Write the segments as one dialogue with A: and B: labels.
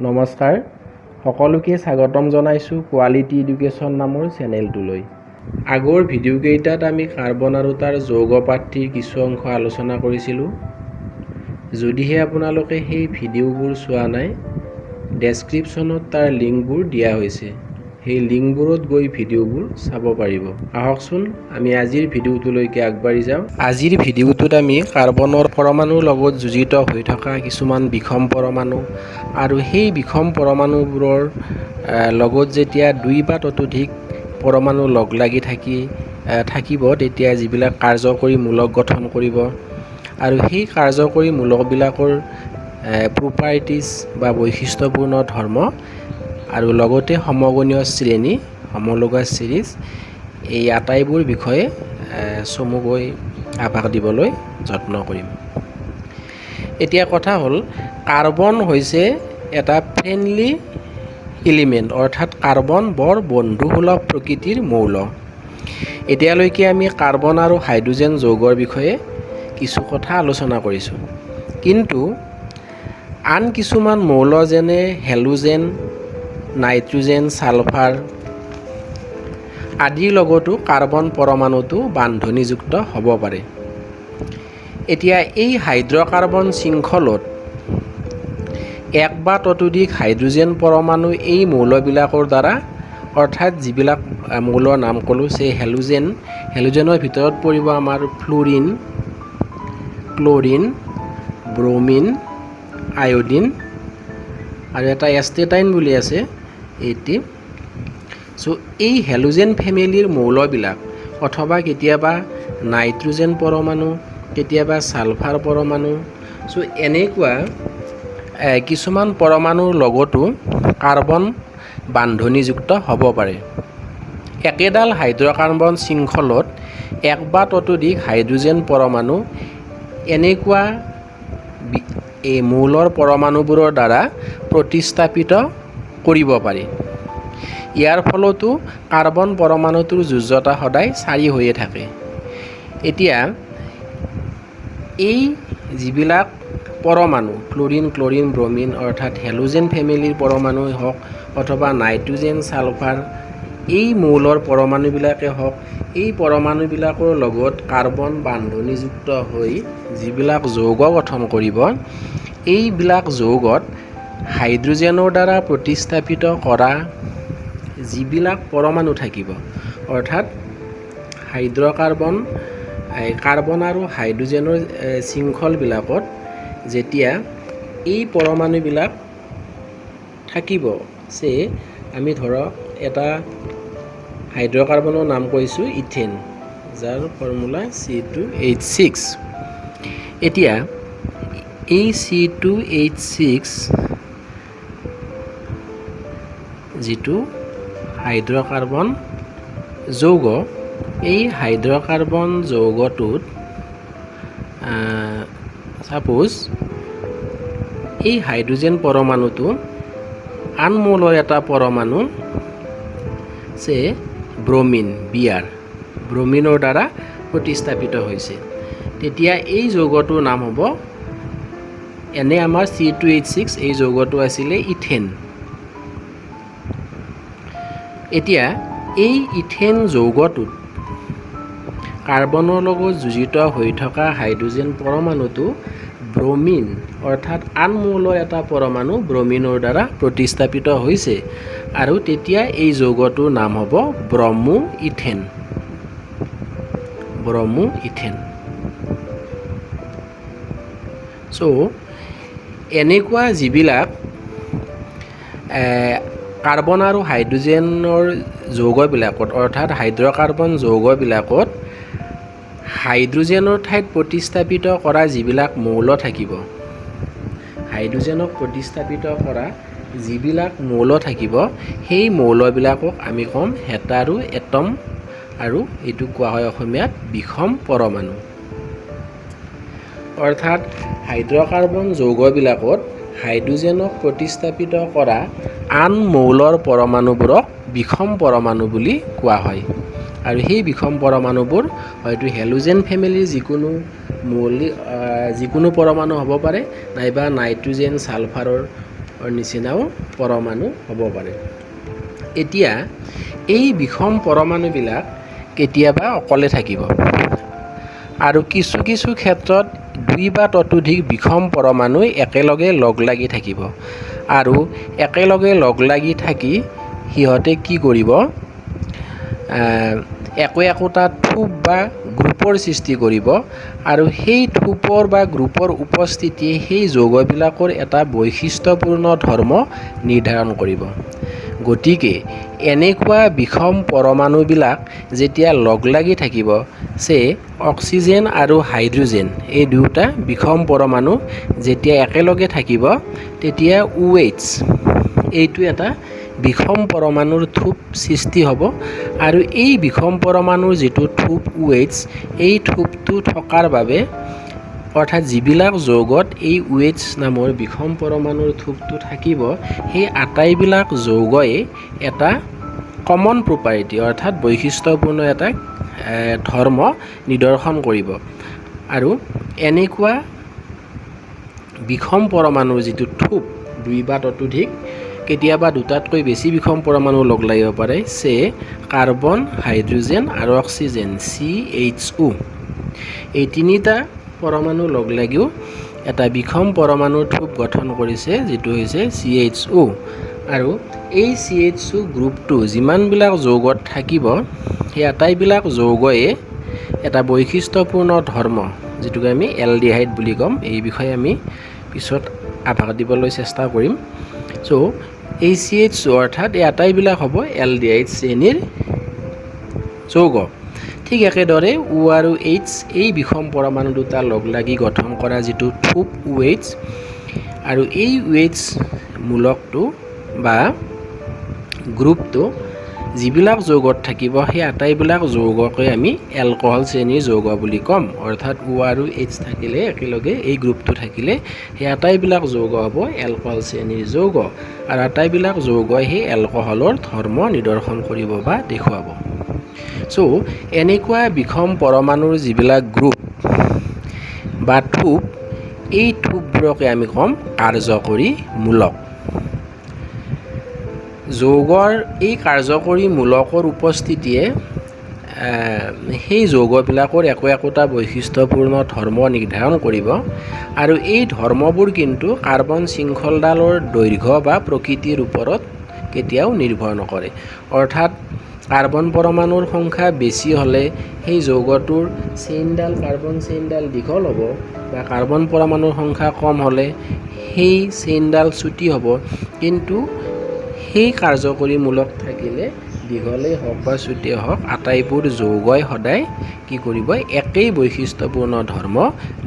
A: নমস্কাৰ সকলোকে স্বাগতম জনাইছোঁ কোৱালিটি এডুকেশ্যন নামৰ চেনেলটোলৈ। আগৰ ভিডিঅ'কেইটাত আমি কাৰ্বন আৰু তাৰ যৌগ পাঠ্যৰ কিছু অংশ আলোচনা কৰিছিলোঁ। যদিহে আপোনালোকে সেই ভিডিঅ'বোৰ চোৱা নাই, ডেছক্ৰিপশ্যনত তাৰ লিংকবোৰ দিয়া হৈছে। সেই লিংকবোৰত গৈ ভিডিঅ'বোৰ চাব পাৰিব। আহকচোন আমি আজিৰ ভিডিঅ'টোলৈকে আগবাঢ়ি যাওঁ। আজিৰ ভিডিঅ'টোত আমি কাৰ্বনৰ পৰমাণুৰ লগত যুজিত হৈ থকা কিছুমান বিষম পৰমাণু আৰু সেই বিষম পৰমাণুবোৰৰ লগত যেতিয়া দুই বা ততোধিক পৰমাণু লগ লাগি থাকিব তেতিয়া যিবিলাক কাৰ্যকৰী মূলক গঠন কৰিব আৰু সেই কাৰ্যকৰী মূলকবিলাকৰ প্ৰপাৰ্টিজ বা বৈশিষ্ট্যপূৰ্ণ ধৰ্ম আৰু লগতে সমগণীয় শ্ৰেণী homologous series এই আটাইবোৰ বিষয়ে চমুকৈ আভাস দিবলৈ যত্ন কৰিম। এতিয়া কথা হ'ল কাৰ্বন হৈছে এটা ফ্ৰেণ্ডলি এলিমেণ্ট, অৰ্থাৎ কাৰ্বন বৰ বন্ধুসুলভ প্ৰকৃতিৰ মৌল। এতিয়ালৈকে আমি কাৰ্বন আৰু হাইড্ৰজেন যৌগৰ বিষয়ে কিছু কথা আলোচনা কৰিছোঁ, কিন্তু আন কিছুমান মৌল যেনে হেলোজেন, নাইট্ৰজেন, ছালফাৰ আদিৰ লগতো কাৰ্বন পৰমাণুটো বান্ধনীযুক্ত হ'ব পাৰে। এতিয়া এই হাইড্ৰকাৰ্বন শৃংখলত এক বা ততোধিক হাইড্ৰজেন পৰমাণু এই মৌলবিলাকৰ দ্বাৰা, অৰ্থাৎ যিবিলাক মৌলৰ নাম ক'লোঁ, হেলোজেনৰ ভিতৰত পৰিব আমাৰ ফ্লুৰিন, ক্লৰিন, ব্ৰমিন, আয়ডিন আৰু এটা এষ্টেটাইন বুলি আছে এইটি। চ' এই হেলোজেন ফেমিলিৰ মৌলবিলাক অথবা কেতিয়াবা নাইট্ৰজেন পৰমাণু, কেতিয়াবা ছালফাৰ পৰমাণু, চ' এনেকুৱা কিছুমান পৰমাণুৰ লগতো কাৰ্বন বান্ধনীযুক্ত হ'ব পাৰে। একেডাল হাইড্ৰকাৰ্বন শৃংখলত এক বা ততোধিক হাইড্ৰজেন পৰমাণু এনেকুৱা এই মৌলৰ পৰমাণুবোৰৰ দ্বাৰা প্ৰতিস্থাপিত কৰিব পাৰি। ইয়াৰ ফলতো কাৰ্বন পৰমাণুটোৰ যোজ্যতা সদায় 4 হৈয়ে থাকে। এতিয়া এই যিবিলাক পৰমাণু ফ্লুৰিন, ক্লৰিন, ব্ৰমিন অৰ্থাৎ হেলোজেন ফেমিলিৰ পৰমাণুই হওক অথবা নাইট্ৰজেন, ছালফাৰ এই মৌলৰ পৰমাণুবিলাকে হওক, এই পৰমাণুবিলাকৰ লগত কাৰ্বন বান্ধনীযুক্ত হৈ যিবিলাক যৌগ গঠন কৰিব, এইবিলাক যৌগত হাইড্ৰজেনৰ দ্বাৰা প্ৰতিস্থাপিত কৰা যিবিলাক পৰমাণু থাকিব, অৰ্থাৎ কাৰ্বন আৰু হাইড্ৰজেনৰ শৃংখলবিলাকত যেতিয়া এই পৰমাণুবিলাক থাকিব, আমি ধৰক এটা হাইড্ৰকাৰ্বনৰ নাম কৈছোঁ ইথেন, যাৰ ফৰ্মুলা C2H6। এতিয়া এই C2H6 যিটো হাইড্ৰকাৰ্বন যৌগ, এই হাইড্ৰকাৰ্বন যৌগটোত ছাপ'জ এই হাইড্ৰজেন পৰমাণুটো আন মৌলৰ এটা পৰমাণু ব্ৰমিনৰ দ্বাৰা প্ৰতিস্থাপিত হৈছে, তেতিয়া এই যৌগটোৰ নাম হ'ব, এনে আমাৰ C2H6 এই যৌগটো আছিলে ইথেন। এতিয়া এই ইথেন যৌগটোত কাৰ্বনৰ লগত যুজিত হৈ থকা হাইড্ৰজেন পৰমাণুটো ব্ৰমিন অৰ্থাৎ আন মৌলৰ এটা পৰমাণু ব্ৰমিনৰ দ্বাৰা প্ৰতিস্থাপিত হৈছে আৰু তেতিয়া এই যৌগটোৰ নাম হ'ব ব্ৰমো ইথেন। চ' এনেকুৱা যিবিলাক কাৰ্বন আৰু হাইড্ৰজেনৰ যৌগবিলাকত, অৰ্থাৎ হাইড্ৰকাৰ্বন যৌগবিলাকত হাইড্ৰজেনৰ ঠাইত প্ৰতিস্থাপিত কৰা যিবিলাক মৌল থাকিব, হাইড্ৰজেনক প্ৰতিস্থাপিত কৰা যিবিলাক মৌল থাকিব, সেই মৌলবিলাকক আমি ক'ম হেটাৰো এটম, আৰু এইটো কোৱা হয় অসমীয়াত বিষম পৰমাণু। অৰ্থাৎ হাইড্ৰকাৰ্বন যৌগবিলাকত হাইড্ৰজেনক প্ৰতিস্থাপিত কৰা আন মৌলৰ পৰমাণুবোৰক বিষম পৰমাণু বুলি কোৱা হয়। আৰু সেই বিষম পৰমাণুবোৰ হয়তো হেলোজেন ফেমিলিৰ যিকোনো পৰমাণু হ'ব পাৰে, নাইবা নাইট্ৰজেন, ছালফাৰৰ নিচিনাও পৰমাণু হ'ব পাৰে। এতিয়া এই বিষম পৰমাণুবিলাক কেতিয়াবা অকলে থাকিব আৰু কিছু কিছু ক্ষেত্ৰত দুই বা ততোধিক বিষম পৰমাণু একেলগে লগ লাগি থাকিব আৰু একেলগে লগ লাগি থাকি সিহঁতে কি কৰিব, একোটা থোপ বা গ্ৰুপৰ সৃষ্টি কৰিব আৰু সেই থোপৰ বা গ্ৰুপৰ উপস্থিতিয়ে সেই যৌগবিলাকৰ এটা বৈশিষ্ট্যপূৰ্ণ ধৰ্ম নিৰ্ধাৰণ কৰিব। গতিকে এনেকুৱা বিষম পৰমাণুবিলাক যেতিয়া লগ লাগি থাকিব, অক্সিজেন আৰু হাইড্ৰজেন এই দুয়োটা বিষম পৰমাণু যেতিয়া একেলগে থাকিব, তেতিয়া OH এইটো এটা বিষম পৰমাণুৰ থোপ সৃষ্টি হ'ব আৰু এই বিষম পৰমাণুৰ যিটো থোপ OH, এই থোপটো থকাৰ বাবে অৰ্থাৎ যিবিলাক যৌগত এই OH নামৰ বিষম পৰমাণুৰ থোপটো থাকিব, সেই আটাইবিলাক যৌগই এটা কমন প্ৰপাৰ্টি অৰ্থাৎ বৈশিষ্ট্যপূৰ্ণ এটা ধৰ্ম নিদৰ্শন কৰিব আৰু এনেকুৱা বিষম পৰমাণুৰ যিটো থোপ দুই বা ততোধিক, কেতিয়াবা দুটাতকৈ বেছি বিষম পৰমাণু লগ লাগিব পাৰে, কাৰ্বন, হাইড্ৰজেন আৰু অক্সিজেন CHO। এই তিনিটা পৰমাণু লগ লাগিও এটা বিষম পৰমাণুৰ থোপ গঠন কৰিছে, যিটো হৈছে CHO। আৰু এই CHO গ্ৰুপটো যিমানবিলাক যৌগত থাকিব, সেই আটাইবিলাক যৌগয়ে এটা বৈশিষ্ট্যপূৰ্ণ ধৰ্ম, যিটোকে আমি এলডিহাইড বুলি ক'ম, এই বিষয়ে আমি পিছত আভাস দিবলৈ চেষ্টা কৰিম। এই CHO অৰ্থাৎ এই আটাইবিলাক হ'ব এলডিহাইড শ্ৰেণীৰ যৌগ। ঠিক একেদৰে O আৰু H এই বিষম পৰমাণু দুটা লগ লাগি গঠন কৰা যিটো থোপ OH, আৰু এই OH মূলকটো বা গ্ৰুপটো যিবিলাক যৌগত থাকিব, সেই আটাইবিলাক যৌগকে আমি এলকহল শ্ৰেণীৰ যৌগ বুলি ক'ম। অৰ্থাৎ O আৰু H থাকিলে একেলগে এই গ্ৰুপটো থাকিলে সেই আটাইবিলাক যৌগ হ'ব এলকহল শ্ৰেণীৰ যৌগ আৰু আটাইবিলাক যৌগই সেই এলকহলৰ ধৰ্ম নিদৰ্শন কৰিব বা দেখুৱাব। এনেকুৱা বিষম পৰমাণুৰ যিবিলাক গ্ৰুপ বা থোপ, এই থোপবোৰকে আমি ক'ম কাৰ্যকৰী মূলক। যৌগৰ এই কাৰ্যকৰী মূলকৰ উপস্থিতিয়ে সেই যৌগবিলাকৰ একোটা বৈশিষ্ট্যপূৰ্ণ ধৰ্ম নিৰ্ধাৰণ কৰিব আৰু এই ধৰ্মবোৰ কিন্তু কাৰ্বন শৃংখলডালৰ দৈৰ্ঘ্য বা প্ৰকৃতিৰ ওপৰত কেতিয়াও নিৰ্ভৰ নকৰে। অৰ্থাৎ কাৰ্বন পৰমাণুৰ সংখ্যা বেছি হ'লে সেই যৌগটোৰ কাৰ্বন চেইনডাল দীঘল হ'ব, বা কাৰ্বন পৰমাণুৰ সংখ্যা কম হ'লে সেই চেইনডাল চুটি হ'ব। কিন্তু সেই কাৰ্যকৰী মূলক থাকিলে দীঘলেই হওক বা চুটিয়েই হওক, আটাইবোৰ যৌগই সদায় কি কৰিব, একেই বৈশিষ্ট্যপূৰ্ণ ধৰ্ম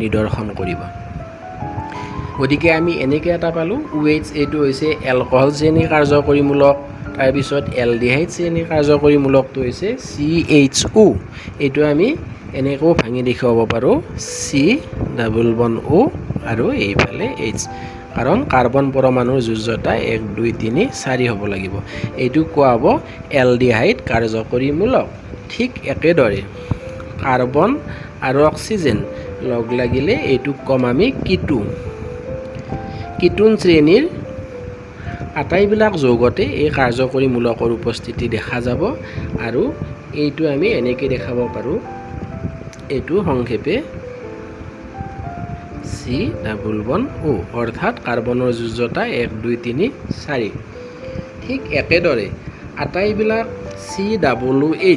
A: নিদৰ্শন কৰিব। গতিকে আমি এনেকৈ এটা পালোঁ, OH এইটো হৈছে এলকহল শ্ৰেণীৰ কাৰ্যকৰী মূলক, তাৰপিছত এলডিহাইড শ্ৰেণীৰ কাৰ্যকৰী মূলকটো হৈছে CHO। এইটো আমি এনেকৈও ভাঙি দেখুৱাব পাৰোঁ, CO আৰু এইফালে H, কাৰণ কাৰ্বন পৰমাণুৰ যোজ্যতা 1, 2, 3, 4 হ'ব লাগিব। এইটো কোৱা হ'ব এলডিহাইড কাৰ্যকৰী মূলক। ঠিক একেদৰে কাৰ্বন আৰু অক্সিজেন লগ লাগিলে এইটোক ক'ম আমি কিটোন শ্ৰেণীৰ আটাইবিলাক যৌগতে এই কাৰ্যকৰী মূলকৰ উপস্থিতি দেখা যাব আৰু এইটো আমি এনেকৈ দেখাব পাৰোঁ, এইটো সংক্ষেপে COO, অৰ্থাৎ কাৰ্বনৰ যোজ্যতা 1, 2, 3, 4। ঠিক একেদৰে আটাইবিলাক COOH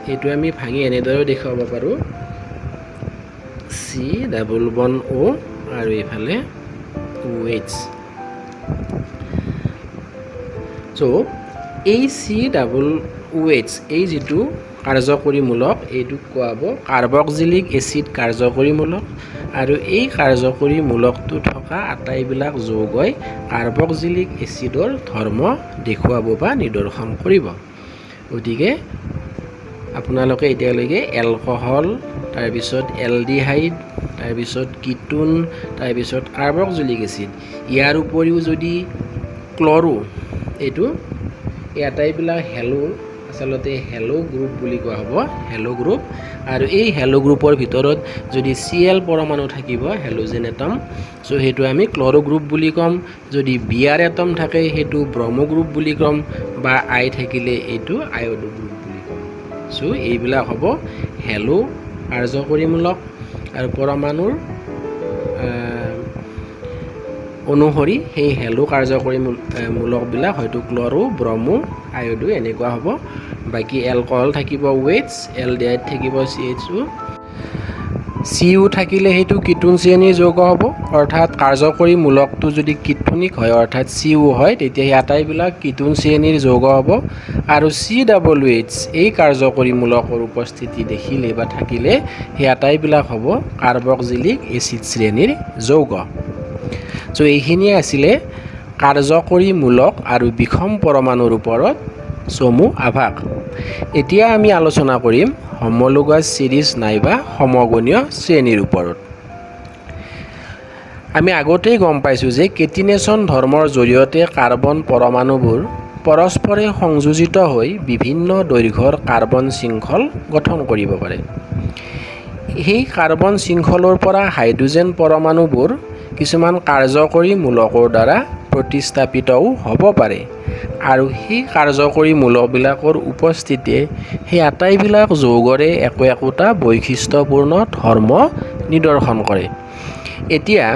A: এইটো আমি ভাঙি এনেদৰে দেখুৱাব পাৰোঁ, COO আৰু এইফালে OH। এই COOH এই যিটো কাৰ্যকৰী মূলক, এইটোক কোৱা হ'ব কাৰ্বক্সিলিক এচিড কাৰ্যকৰী মূলক, আৰু এই কাৰ্যকৰী মূলকটো থকা আটাইবিলাক যৌগই কাৰ্বক্সিলিক এচিডৰ ধৰ্ম দেখুৱাব বা নিদৰ্শন কৰিব। গতিকে আপোনালোকে এতিয়ালৈকে এলকহল, তাৰপিছত এলডিহাইড, তাৰপিছত কিটোন, তাৰপিছত কাৰ্বক্সিলিক এচিড, ইয়াৰ উপৰিও যদি ক্লৰো, এইটো এই আটাইবিলাক হেলো আচলতে হেলো গ্ৰুপ বুলি কোৱা হ'ব, হেলো গ্ৰুপ। আৰু এই হেলো গ্ৰুপৰ ভিতৰত যদি Cl পৰমাণু থাকিব হেলোজেন এটম, চ' সেইটো আমি ক্লৰো গ্ৰুপ বুলি ক'ম। যদি Br এটম থাকে সেইটো ব্ৰমো গ্ৰুপ বুলি ক'ম, বা I থাকিলে এইটো আয়ডো গ্ৰুপ বুলি ক'ম। চ' এইবিলাক হ'ব হেলো কাৰ্যকৰীমূলক আৰু পৰমাণুৰ অনুসৰি সেই হেলো কাৰ্যকৰী মূলকবিলাক হয়তো ক্লৰো, ব্ৰমো, আয়ডো এনেকুৱা হ'ব। বাকী এলকহল থাকিব OH, এলডিহাইড থাকিব CHO, Cu থাকিলে সেইটো কিটোন শ্ৰেণীৰ যৌগ হ'ব। অৰ্থাৎ কাৰ্যকৰী মূলকটো যদি কিটোনিক হয় অৰ্থাৎ Cu হয় তেতিয়া সেই আটাইবিলাক কিটোন শ্ৰেণীৰ যৌগ হ'ব। আৰু COOH এই কাৰ্যকৰী মূলকৰ উপস্থিতি দেখিলে বা থাকিলে সেই আটাইবিলাক হ'ব কাৰ্বক্সিলিক এচিড শ্ৰেণীৰ যৌগ। চ' এইখিনিয়ে আছিলে কাৰ্যকৰী মূলক আৰু বিষম পৰমাণুৰ ওপৰত চমু আভাস। এতিয়া আমি আলোচনা কৰিম homologous series নাইবা সমগণীয় শ্ৰেণীৰ ওপৰত। আমি আগতেই গম পাইছোঁ যে কেটিনেশ্যন ধৰ্মৰ জৰিয়তে কাৰ্বন পৰমাণুবোৰ পৰস্পৰে সংযোজিত হৈ বিভিন্ন দৈৰ্ঘ্যৰ কাৰ্বন শৃংখল গঠন কৰিব পাৰে। সেই কাৰ্বন শৃংখলৰ পৰা হাইড্ৰোজেন পৰমাণুবোৰ কিছুমান কাৰ্যকৰী মূলকৰ দ্বাৰা প্ৰতিস্থাপিতও হ'ব পাৰে। আৰু সেই কাৰ্যকৰী মূলকবিলাকৰ উপস্থিতিয়ে সেই আটাইবিলাক যৌগৰে একোটা বৈশিষ্ট্যপূৰ্ণ ধৰ্ম নিদৰ্শন কৰে। এতিয়া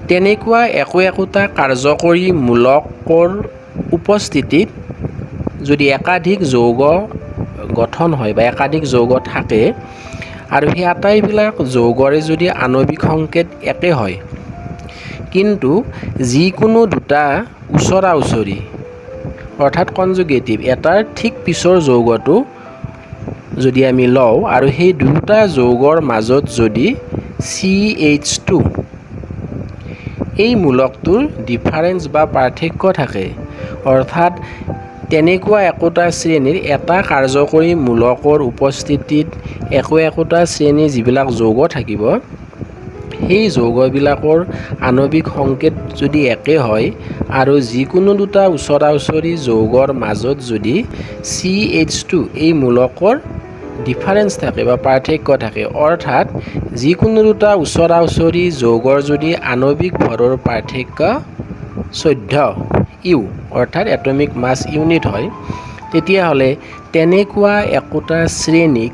A: তেনেকুৱা একোটা কাৰ্যকৰী মূলকৰ উপস্থিতিত যদি একাধিক যৌগ গঠন হয় বা একাধিক যৌগ থাকে আৰু সেই আটাইবিলাক যৌগৰে যদি আণৱিক সংকেত একে হয়, কিন্তু যিকোনো দুটা ওচৰা ওচৰি অৰ্থাৎ কনজুগেটিভ এটাৰ ঠিক পিছৰ যৌগটো যদি আমি লওঁ আৰু সেই দুটা যৌগৰ মাজত যদি CH2 এই মূলকটোৰ ডিফাৰেঞ্চ বা পাৰ্থক্য থাকে, অৰ্থাৎ তেনেকুৱা একোটা শ্ৰেণীৰ এটা কাৰ্যকৰী মূলকৰ উপস্থিতিত একোটা শ্ৰেণীৰ যিবিলাক যৌগ থাকিব সেই যৌগবিলাকৰ আণৱিক সংকেত যদি একে হয় আৰু যিকোনো দুটা ওচৰা ওচৰি যৌগৰ মাজত যদি CH2 এই মূলকৰ ডিফাৰেঞ্চ থাকে বা পাৰ্থক্য থাকে, অৰ্থাৎ যিকোনো দুটা ওচৰা ওচৰি যৌগৰ যদি আণৱিক ভৰৰ পাৰ্থক্য 14 ইউ অৰ্থাৎ এটমিক মাছ ইউনিট হয়, তেতিয়াহ'লে তেনেকুৱা একোটা শ্ৰেণীক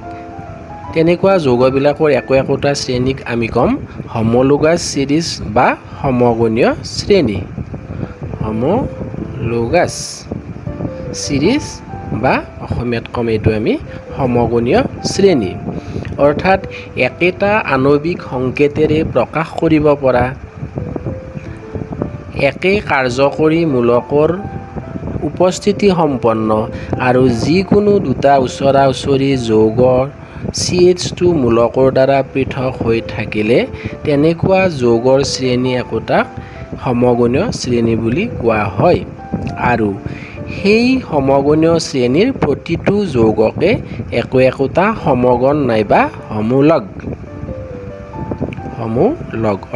A: তেনেকুৱা যৌগবিলাকৰ একোটা শ্ৰেণীক আমি ক'ম homologous series বা সমগণীয় শ্ৰেণী। homologous series বা অসমীয়াত ক'ম এইটো আমি সমগণীয় শ্ৰেণী। অৰ্থাৎ একেটা আণৱিক সংকেতেৰে প্ৰকাশ কৰিব পৰা একে কাৰ্যকৰী মূলকৰ উপস্থিতি সম্পন্ন আৰু যিকোনো দুটা ওচৰা ওচৰি যৌগৰ CH2 মূলকৰ দ্বাৰা পৃথক হৈ থাকিলে তেনেকুৱা যৌগৰ শ্ৰেণী একোটাক সমগণীয় শ্ৰেণী বুলি কোৱা হয়। আৰু সেই সমগণীয় শ্ৰেণীৰ প্ৰতিটো যৌগকে একোটা সমগণ নাইবা সমলগ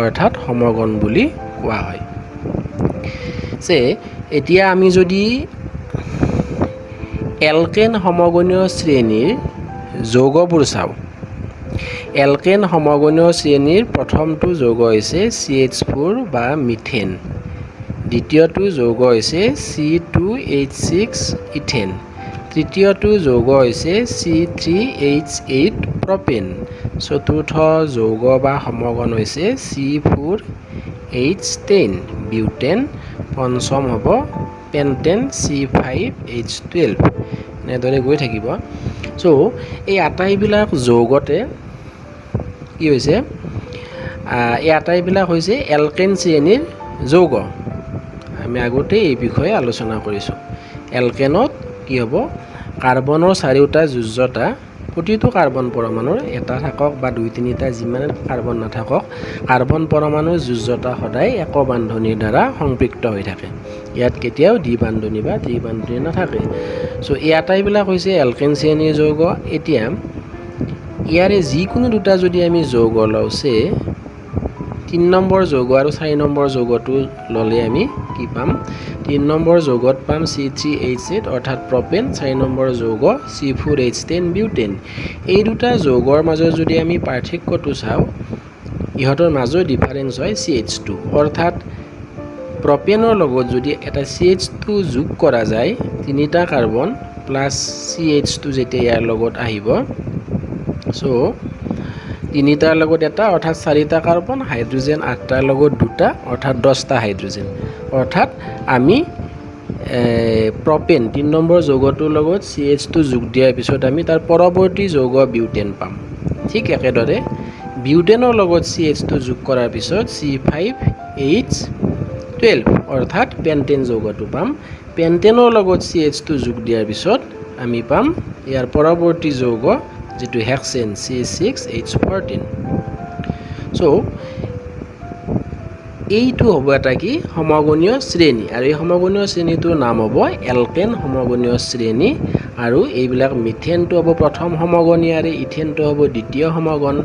A: অৰ্থাৎ সমগণ বুলি কোৱা হয়। যে এতিয়া আমি যদি এলকেন সমগণীয় শ্ৰেণীৰ যৌগবোৰ চাওঁ, এলকেন সমগণীয় শ্ৰেণীৰ প্ৰথমটো যৌগ হৈছে CH4 বা মিথেন, দ্বিতীয়টো যৌগ হৈছে C2H6 ইথেন, তৃতীয়টো যৌগ হৈছে C3H8 প্ৰপেন, চতুৰ্থ যৌগ বা সমগণ হৈছে C4H10 বিউটেন, পঞ্চম হ'ব পেণ্টেন C5H12, এনেদৰে গৈ থাকিব। চ' এই আটাইবিলাক যৌগতে কি হৈছে, এই আটাইবিলাক হৈছে এলকেন শ্ৰেণীৰ যৌগ। আমি আগতে এই বিষয়ে আলোচনা কৰিছোঁ। এলকেনত কি হ'ব, কাৰ্বনৰ চাৰিওটা যোজ্যতা প্ৰতিটো কাৰ্বন পৰমাণুৰ এটা থাকক বা দুই তিনিটা যিমান কাৰ্বন নাথাকক, কাৰ্বন পৰমাণুৰ যোজ্যতা সদায় এক বান্ধনীৰ দ্বাৰা সম্পৃক্ত হৈ থাকে। ইয়াত কেতিয়াও দ্বি বান্ধনী বা ত্ৰি বান্ধনী নাথাকে। চ' এই আটাইবিলাক হৈছে এলকেন শ্ৰেণীৰ যৌগ। এতিয়া ইয়াৰে যিকোনো দুটা যদি আমি যৌগ লওঁ, 3 নম্বৰ যৌগ আৰু 4 নম্বৰ যৌগটো ল'লে আমি কি কি পাম 3 নম্বৰ যৌগত পাম C3H8 অৰ্থাৎ প্ৰপেন 4 নম্বৰ যৌগ C4H10 বিউটেন এই দুটা যৌগৰ মাজত যদি আমি পাৰ্থক্যটো চাওঁ ইহঁতৰ মাজৰ ডিফাৰেন্স হয় CH2 অৰ্থাৎ প্ৰপেনৰ লগত যদি এটা CH2 যোগ কৰা যায় তিনিটা কাৰ্বন প্লাছ CH2 যেতিয়া ইয়াৰ লগত আহিব সো তিনিটাৰ লগত এটা অৰ্থাৎ চাৰিটা কাৰ্বন হাইড্ৰোজেন আঠটাৰ লগত দুটা অৰ্থাৎ 10টা হাইড্ৰোজেন অৰ্থাৎ আমি প্ৰপেন 3 নম্বৰ যৌগটোৰ লগত CH2 যোগ দিয়াৰ পিছত আমি তাৰ পৰৱৰ্তী যৌগ বিউটেন পাম ঠিক একেদৰে বিউটেনৰ লগত CH2 যোগ কৰাৰ পিছত C5H12 অৰ্থাৎ পেন্টেন যৌগটো পাম পেন্টেনৰ লগত CH2 যোগ দিয়াৰ পিছত আমি পাম ইয়াৰ পৰৱৰ্তী যৌগ যেটো হেক্সেন C6H14 সো এইটো হ'ব এটা কি সমগণীয় শ্ৰেণী আৰু এই সমগণীয় শ্ৰেণীটোৰ নাম হ'ব এলকেন সমগণীয় শ্ৰেণী আৰু এইবিলাক মিথেনটো হ'ব প্ৰথম সমগণী আৰু ইথেনটো হ'ব দ্বিতীয় সমগণ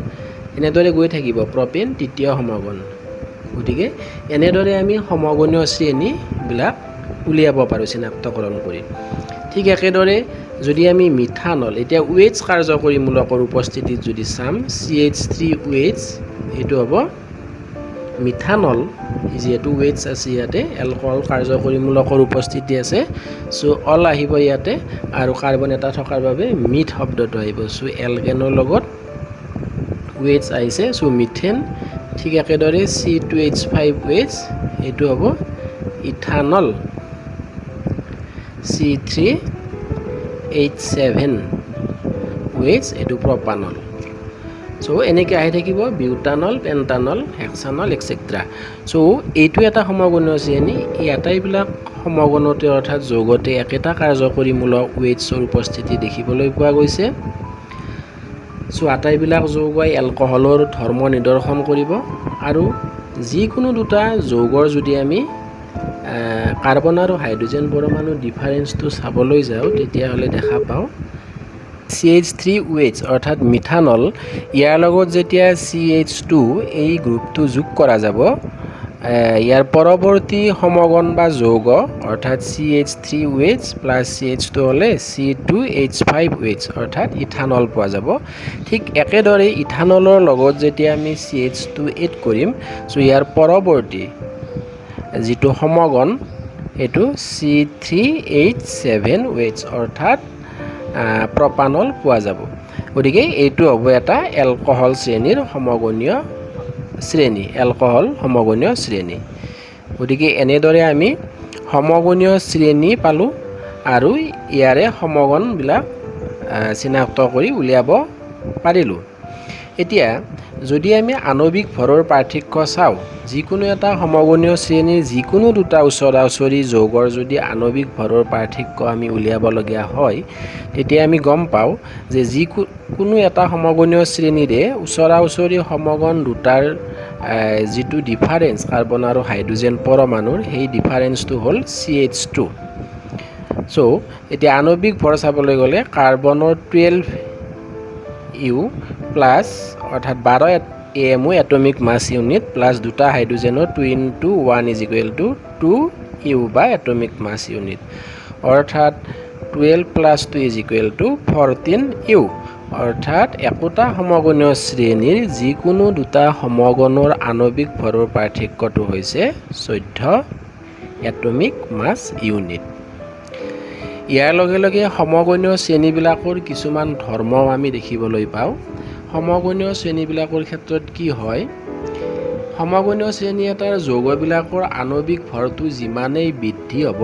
A: এনেদৰে গৈ থাকিব প্ৰপেন তৃতীয় সমগণ গতিকে এনেদৰে আমি সমগণীয় শ্ৰেণীবিলাক উলিয়াব পাৰোঁ চিনাক্তকৰণ কৰি ঠিক একেদৰে যদি আমি মিথানল এতিয়া OH কাৰ্যকৰীমূলকৰ উপস্থিতিত যদি চাম CH3OH এইটো হ'ব মিথানল যেহেতু OH আছে ইয়াতে এলকহল কাৰ্যকৰীমূলকৰ উপস্থিতি আছে সো অল আহিব ইয়াতে আৰু কাৰ্বন এটা থকাৰ বাবে মিথ শব্দটো আহিব সো এলকেনৰ লগত OH আহিছে সো মিথেন ঠিক একেদৰে C2H5OH এইটো হ'ব ইথানল C3H7OH এইটো প্ৰপানল সো এনেকৈ আহি থাকিব বিউটানল পেণ্টানল হেক্সানল এক্সেট্ৰা সো এইটো এটা সমগণীয় শ্ৰেণী এই আটাইবিলাক সমগণতে অৰ্থাৎ যৌগতে একেটা কাৰ্যকৰীমূলক OHৰ উপস্থিতি দেখিবলৈ পোৱা গৈছে সো আটাইবিলাক যৌগই এলকহলৰ ধৰ্ম নিদৰ্শন কৰিব আৰু যিকোনো দুটা যৌগৰ যদি আমি কাৰ্বন আৰু হাইড্ৰোজেন পৰমাণু ডিফাৰেন্সটো চাবলৈ যাওঁ তেতিয়াহ'লে দেখা পাওঁ CH3OH অৰ্থাৎ মিথানল ইয়াৰ লগত যেতিয়া CH2 এই গ্ৰুপটো যোগ কৰা যাব ইয়াৰ পৰৱৰ্তী সমগণ বা যৌগ অৰ্থাৎ CH3OH প্লাছ CH2 হ'লে C2H5OH অৰ্থাৎ ইথানল পোৱা যাব ঠিক একেদৰে ইথানলৰ লগত যেতিয়া আমি CH2 এড কৰিম সো ইয়াৰ পৰৱৰ্তী যেটো সমগণ এটো C3H7OH অৰ্থাৎ প্ৰপানল পোৱা যাব গতিকে এইটো হ'ব এটা এলকহল শ্ৰেণীৰ সমগণীয় শ্ৰেণী এলকহল সমগণীয় শ্ৰেণী গতিকে এনেদৰে আমি সমগণীয় শ্ৰেণী পালোঁ আৰু ইয়াৰে সমগণবিলাক চিনাক্ত কৰি উলিয়াব পাৰিলোঁ এতিয়া যদি আমি আণবিক ভৰৰ পাৰ্থক্য চাওঁ যিকোনো এটা সমগণীয় শ্ৰেণীৰ যিকোনো দুটা ওচৰা-ওচৰি যৌগৰ যদি আণবিক ভৰৰ পাৰ্থক্য আমি উলিয়াবলগীয়া হয় তেতিয়া আমি গম পাওঁ যে যিকোনো এটা সমগণীয় শ্ৰেণীৰে ওচৰা-ওচৰি সমগণ দুটাৰ যেটো ডিফাৰেন্স কাৰ্বন আৰু হাইড্ৰোজেন পৰমাণুৰ সেই ডিফাৰেন্সটো হ'ল CH2 সো এতিয়া আণবিক ভৰ চাবলৈ গ'লে কাৰ্বনৰ 12U প্লাছ অৰ্থাৎ 12 AMO এটমিক মাছ ইউনিট প্লাছ দুটা হাইড্ৰোজেনৰ 2 into 1 is equal to 2U বা এটমিক মাছ ইউনিট অৰ্থাৎ 12 plus 2 is equal to 14U অৰ্থাৎ একোটা সমগণীয় শ্ৰেণীৰ যিকোনো দুটা সমগণৰ আণবিক ভৰৰ পাৰ্থক্যটো হৈছে 14 এটমিক মাছ ইউনিট ইয়াৰ লগে লগে সমগণীয় শ্ৰেণীবিলাকৰ কিছুমান ধৰ্ম আমি দেখিবলৈ পাওঁ সমগণীয় শ্ৰেণীবিলাকৰ ক্ষেত্ৰত কি হয় সমগণীয় শ্ৰেণী এটাৰ যৌগবিলাকৰ আণবিক ভৰটো যিমানেই বৃদ্ধি হ'ব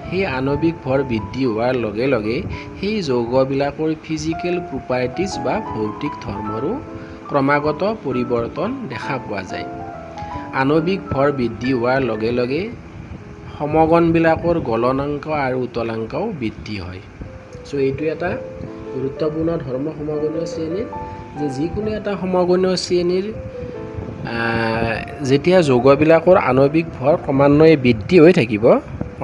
A: সেই আণবিক ভৰ বৃদ্ধি হোৱাৰ লগে লগে সেই যৌগবিলাকৰ ফিজিকেল প্ৰপাৰ্টিজ বা ভৌতিক ধৰ্মৰো ক্ৰমাগত পৰিৱৰ্তন দেখা পোৱা যায় আণবিক ভৰ বৃদ্ধি হোৱাৰ লগে লগে সমগণবিলাকৰ গলনাংক আৰু উতলাংকও বৃদ্ধি হয় সো এইটো এটা গুৰুত্বপূৰ্ণ ধৰ্ম সমগণীয় শ্ৰেণীৰ যে যিকোনো এটা সমগণীয় শ্ৰেণীৰ যেতিয়া যৌগবিলাকৰ আণবিক ভৰ ক্ৰমান্বয়ে বৃদ্ধি হৈ থাকিব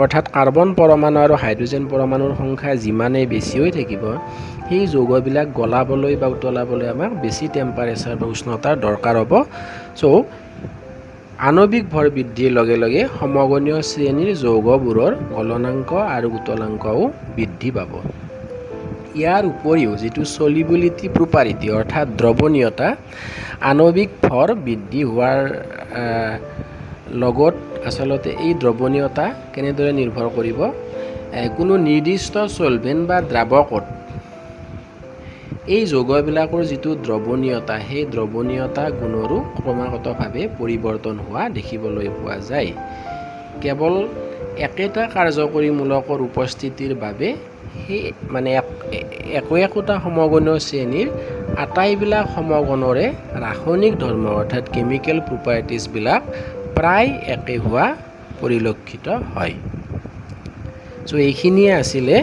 A: অৰ্থাৎ কাৰ্বন পৰমাণু আৰু হাইড্ৰোজেন পৰমাণুৰ সংখ্যা যিমানেই বেছি হৈ থাকিব সেই যৌগবিলাক গলাবলৈ বা উতলাবলৈ আমাক বেছি টেম্পাৰেচাৰ বা উষ্ণতাৰ দৰকাৰ হ'ব সো আণৱিক ভৰ বৃদ্ধিৰ লগে লগে সমগণীয় শ্ৰেণীৰ যৌগবোৰৰ গলনাংক আৰু উতলাংকও বৃদ্ধি পাব। ইয়াৰ উপৰিও যিটো সলিবিলিটি প্ৰপাৰ্টি অৰ্থাৎ দ্ৰৱণীয়তা, আণৱিক ভৰ বৃদ্ধি হোৱাৰ লগত আচলতে এই দ্ৰৱণীয়তা কেনেদৰে নিৰ্ভৰ কৰিব, কোনো নিৰ্দিষ্ট সলভেণ্ট বা দ্ৰাৱকত এই যৌগবিলাকৰ যিটো দ্ৰৱণীয়তা, সেই দ্ৰৱণীয়তা গুণৰো ক্ৰমাগতভাৱে পৰিৱৰ্তন হোৱা দেখিবলৈ পোৱা যায়। কেৱল একেটা কাৰ্যকৰী মূলকৰ উপস্থিতিৰ বাবে সেই একোটা সমগণীয় শ্ৰেণীৰ আটাইবিলাক সমগণৰে ৰাসায়নিক ধৰ্ম অৰ্থাৎ কেমিকেল প্ৰপাৰ্টিজবিলাক প্ৰায় একে হোৱা পৰিলক্ষিত হয়। এইখিনিয়ে আছিলে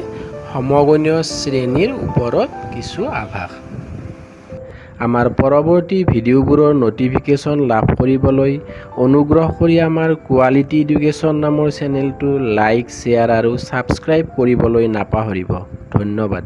A: সমগণীয় শ্ৰেণীৰ ওপৰত কিছু আভাস। আমাৰ পৰৱৰ্তী ভিডিঅ'বোৰৰ নটিফিকেশ্যন লাভ কৰিবলৈ অনুগ্ৰহ কৰি আমাৰ কোৱালিটি এডুকেশ্যন নামৰ চেনেলটো লাইক, শ্বেয়াৰ আৰু ছাবস্ক্ৰাইব কৰিবলৈ নাপাহৰিব। ধন্যবাদ।